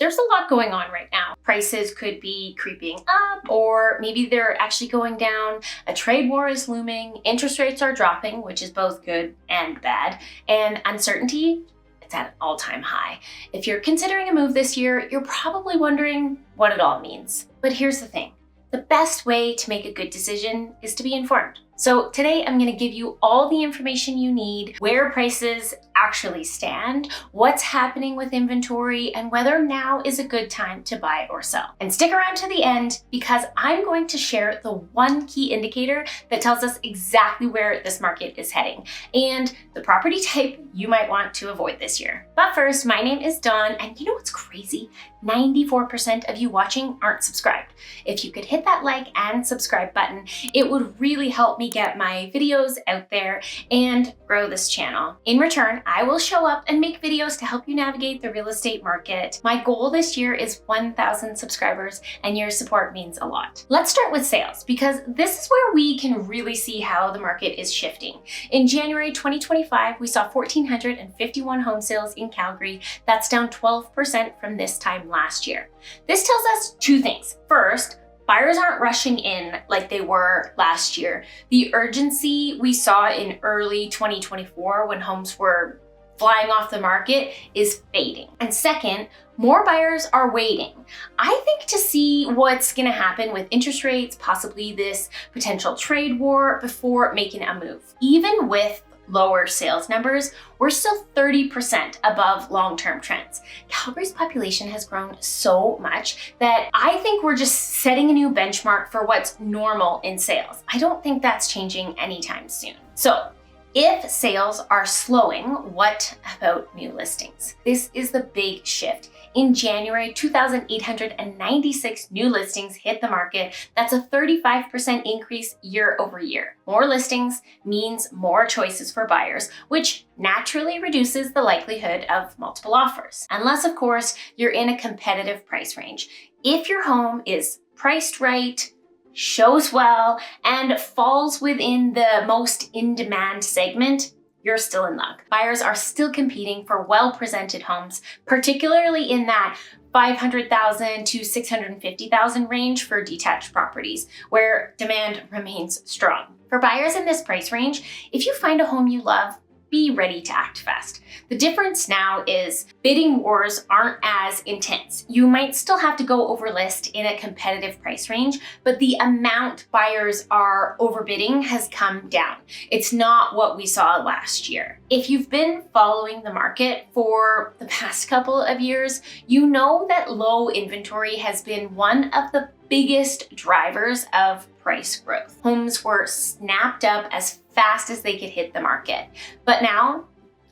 there's a lot going on right now. Prices could be creeping up, or maybe they're actually going down. A trade war is looming, interest rates are dropping, which is both good and bad, and uncertainty, it's at an all-time high. If you're considering a move this year, you're probably wondering what it all means. But here's the thing. The best way to make a good decision is to be informed. So today I'm going to give you all the information you need, where prices actually stand, what's happening with inventory, and whether now is a good time to buy or sell. And stick around to the end because I'm going to share the one key indicator that tells us exactly where this market is heading and the property type you might want to avoid this year. But first, my name is Dawn, and you know what's crazy? 94% of you watching aren't subscribed. If you could hit that like and subscribe button, it would really help me get my videos out there and grow this channel. In return, I will show up and make videos to help you navigate the real estate market. My goal this year is 1,000 subscribers, and your support means a lot. Let's start with sales, because this is where we can really see how the market is shifting. In January 2025, we saw 1,451 home sales in Calgary. That's down 12% from this time last year. This tells us two things. First, buyers aren't rushing in like they were last year. The urgency we saw in early 2024 when homes were flying off the market is fading. And second, more buyers are waiting, I think, to see what's going to happen with interest rates, possibly this potential trade war, before making a move. Even with lower sales numbers, we're still 30% above long-term trends. Calgary's population has grown so much that I think we're just setting a new benchmark for what's normal in sales. I don't think that's changing anytime soon. So, if sales are slowing, what about new listings? This is the big shift. In January, 2,896 new listings hit the market. That's a 35% increase year over year. More listings means more choices for buyers, which naturally reduces the likelihood of multiple offers. Unless, of course, you're in a competitive price range. If your home is priced right, shows well, and falls within the most in-demand segment, you're still in luck. Buyers are still competing for well-presented homes, particularly in that 500,000 to 650,000 range for detached properties, where demand remains strong. For buyers in this price range, if you find a home you love, be ready to act fast. The difference now is bidding wars aren't as intense. You might still have to go over list in a competitive price range, but the amount buyers are overbidding has come down. It's not what we saw last year. If you've been following the market for the past couple of years, you know that low inventory has been one of the biggest drivers of price growth. Homes were snapped up as fast as they could hit the market. But now,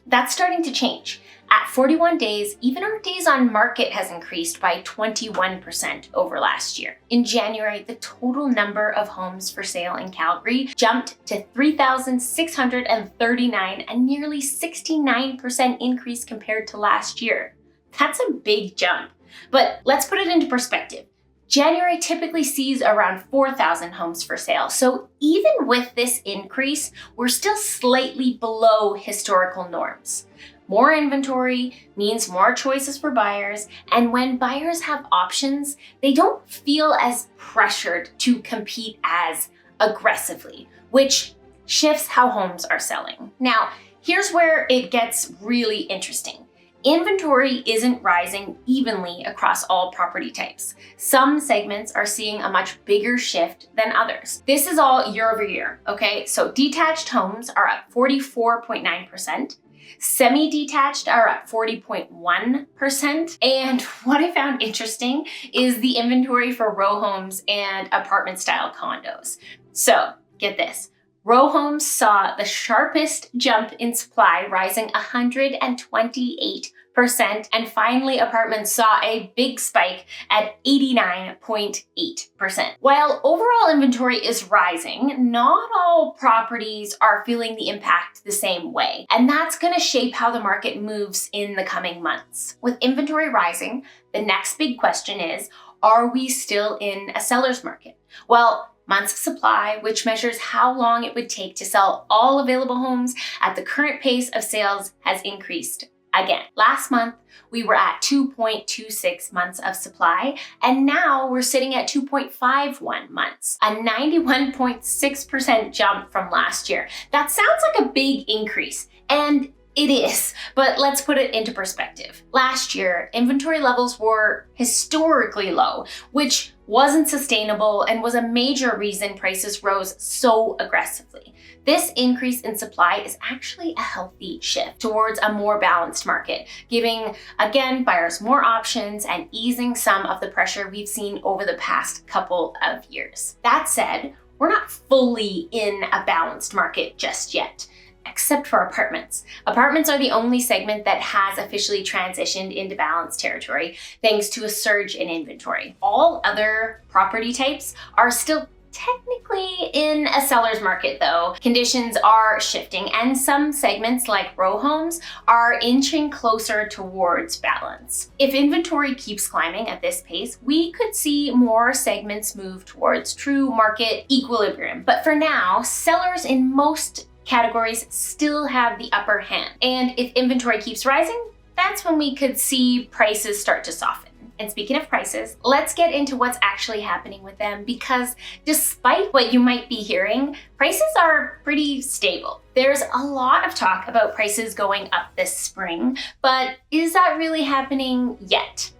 that's starting to change. At 41 days, even our days on market has increased by 21% over last year. In January, the total number of homes for sale in Calgary jumped to 3,639, a nearly 69% increase compared to last year. That's a big jump. But let's put it into perspective. January typically sees around 4,000 homes for sale. So even with this increase, we're still slightly below historical norms. More inventory means more choices for buyers, and when buyers have options, they don't feel as pressured to compete as aggressively, which shifts how homes are selling. Now, here's where it gets really interesting. Inventory isn't rising evenly across all property types. Some segments are seeing a much bigger shift than others. This is all year over year, okay? So detached homes are up 44.9%. Semi-detached are up 40.1%. And what I found interesting is the inventory for row homes and apartment style condos. So get this. Row homes saw the sharpest jump in supply, rising 128%, and finally apartments saw a big spike at 89.8%. While overall inventory is rising, not all properties are feeling the impact the same way, and that's going to shape how the market moves in the coming months. With inventory rising, the next big question is, are we still in a seller's market? Well, months of supply, which measures how long it would take to sell all available homes at the current pace of sales, has increased again. Last month, we were at 2.26 months of supply, and now we're sitting at 2.51 months, a 91.6% jump from last year. That sounds like a big increase, and it is, but let's put it into perspective. Last year, inventory levels were historically low, which wasn't sustainable and was a major reason prices rose so aggressively. This increase in supply is actually a healthy shift towards a more balanced market, giving, again, buyers more options and easing some of the pressure we've seen over the past couple of years. That said, we're not fully in a balanced market just yet, except for apartments. Apartments are the only segment that has officially transitioned into balanced territory thanks to a surge in inventory. All other property types are still technically in a seller's market though. Conditions are shifting and some segments like row homes are inching closer towards balance. If inventory keeps climbing at this pace, we could see more segments move towards true market equilibrium. But for now, sellers in most categories still have the upper hand. And if inventory keeps rising, that's when we could see prices start to soften. And speaking of prices, let's get into what's actually happening with them, because despite what you might be hearing, prices are pretty stable. There's a lot of talk about prices going up this spring, but is that really happening yet?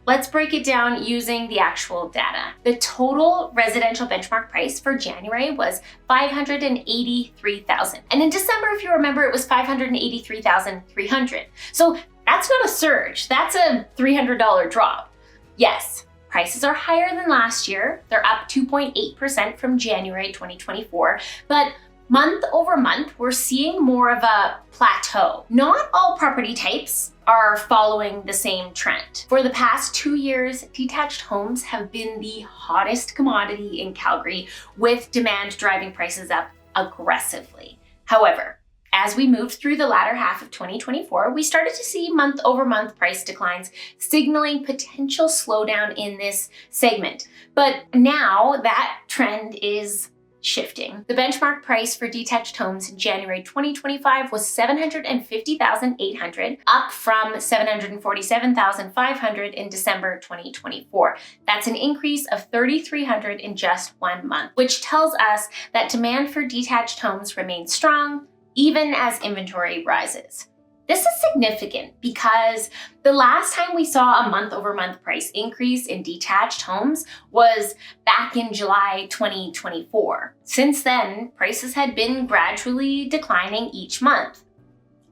Let's break it down using the actual data. The total residential benchmark price for January was $583,000. And in December, if you remember, it was $583,300. So that's not a surge, that's a $300 drop. Yes, prices are higher than last year. They're up 2.8% from January 2024, but month over month, we're seeing more of a plateau. Not all property types are following the same trend. For the past 2 years, detached homes have been the hottest commodity in Calgary, with demand driving prices up aggressively. However, as we moved through the latter half of 2024, we started to see month over month price declines, signaling potential slowdown in this segment. But now that trend is shifting. The benchmark price for detached homes in January 2025 was $750,800, up from $747,500 in December 2024. That's an increase of $3,300 in just 1 month, which tells us that demand for detached homes remains strong, even as inventory rises. This is significant because the last time we saw a month-over-month price increase in detached homes was back in July 2024. Since then, prices had been gradually declining each month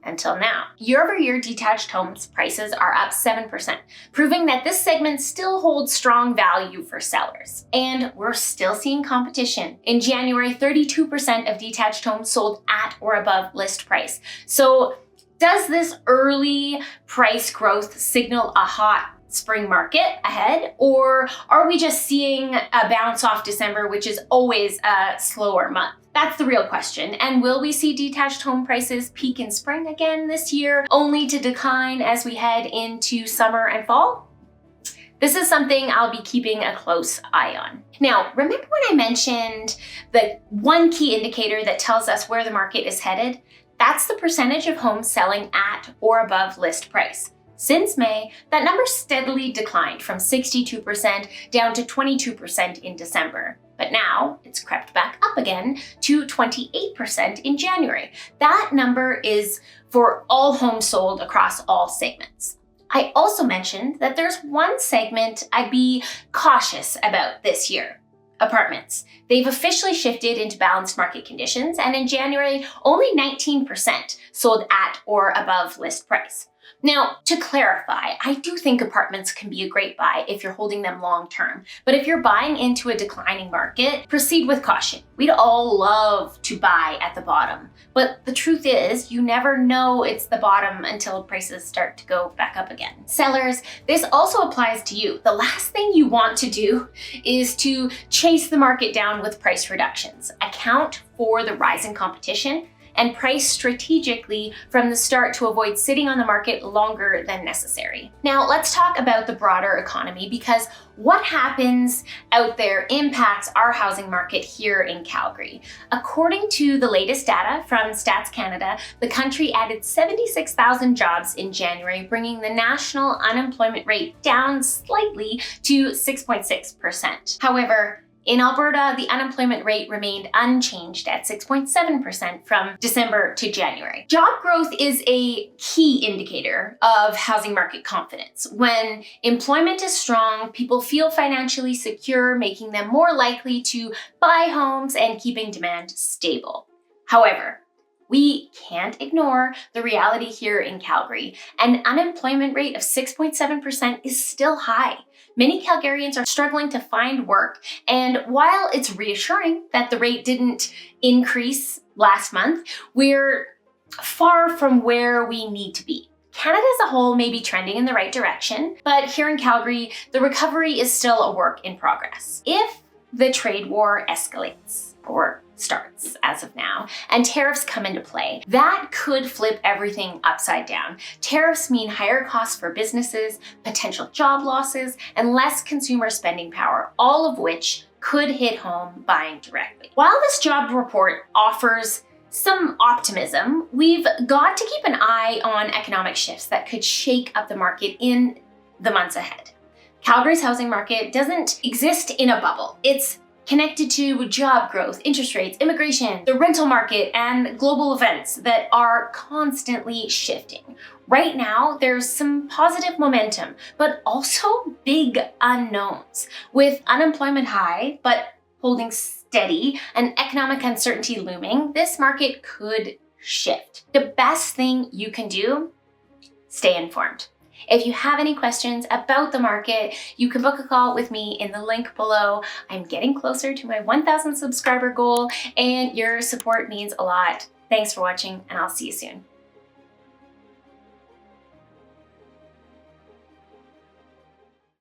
until now. Year-over-year detached homes prices are up 7%, proving that this segment still holds strong value for sellers. And we're still seeing competition. In January, 32% of detached homes sold at or above list price. So does this early price growth signal a hot spring market ahead? Or are we just seeing a bounce off December, which is always a slower month? That's the real question. And will we see detached home prices peak in spring again this year, only to decline as we head into summer and fall? This is something I'll be keeping a close eye on. Now, remember when I mentioned the one key indicator that tells us where the market is headed? That's the percentage of homes selling at or above list price. Since May, that number steadily declined from 62% down to 22% in December. But now it's crept back up again to 28% in January. That number is for all homes sold across all segments. I also mentioned that there's one segment I'd be cautious about this year: apartments. They've officially shifted into balanced market conditions, and in January, only 19% sold at or above list price. Now, to clarify, I do think apartments can be a great buy if you're holding them long term, but if you're buying into a declining market, proceed with caution. We'd all love to buy at the bottom, but the truth is, you never know it's the bottom until prices start to go back up again. Sellers, this also applies to you. The last thing you want to do is to chase the market down with price reductions. Account for the rise in competition and price strategically from the start to avoid sitting on the market longer than necessary. Now, let's talk about the broader economy, because what happens out there impacts our housing market here in Calgary. According to the latest data from Stats Canada, the country added 76,000 jobs in January, bringing the national unemployment rate down slightly to 6.6%. However, in Alberta, the unemployment rate remained unchanged at 6.7% from December to January. Job growth is a key indicator of housing market confidence. When employment is strong, people feel financially secure, making them more likely to buy homes and keeping demand stable. However, we can't ignore the reality here in Calgary. An unemployment rate of 6.7% is still high. Many Calgarians are struggling to find work, and while it's reassuring that the rate didn't increase last month, we're far from where we need to be. Canada as a whole may be trending in the right direction, but here in Calgary, the recovery is still a work in progress. If the trade war escalates, or starts as of now, and tariffs come into play, that could flip everything upside down. Tariffs mean higher costs for businesses, potential job losses, and less consumer spending power, all of which could hit home buying directly. While this job report offers some optimism, we've got to keep an eye on economic shifts that could shake up the market in the months ahead. Calgary's housing market doesn't exist in a bubble. It's connected to job growth, interest rates, immigration, the rental market, and global events that are constantly shifting. Right now, there's some positive momentum, but also big unknowns. With unemployment high, but holding steady, and economic uncertainty looming, this market could shift. The best thing you can do, stay informed. If you have any questions about the market, you can book a call with me in the link below. I'm getting closer to my 1,000 subscriber goal, and your support means a lot. Thanks for watching, and I'll see you soon.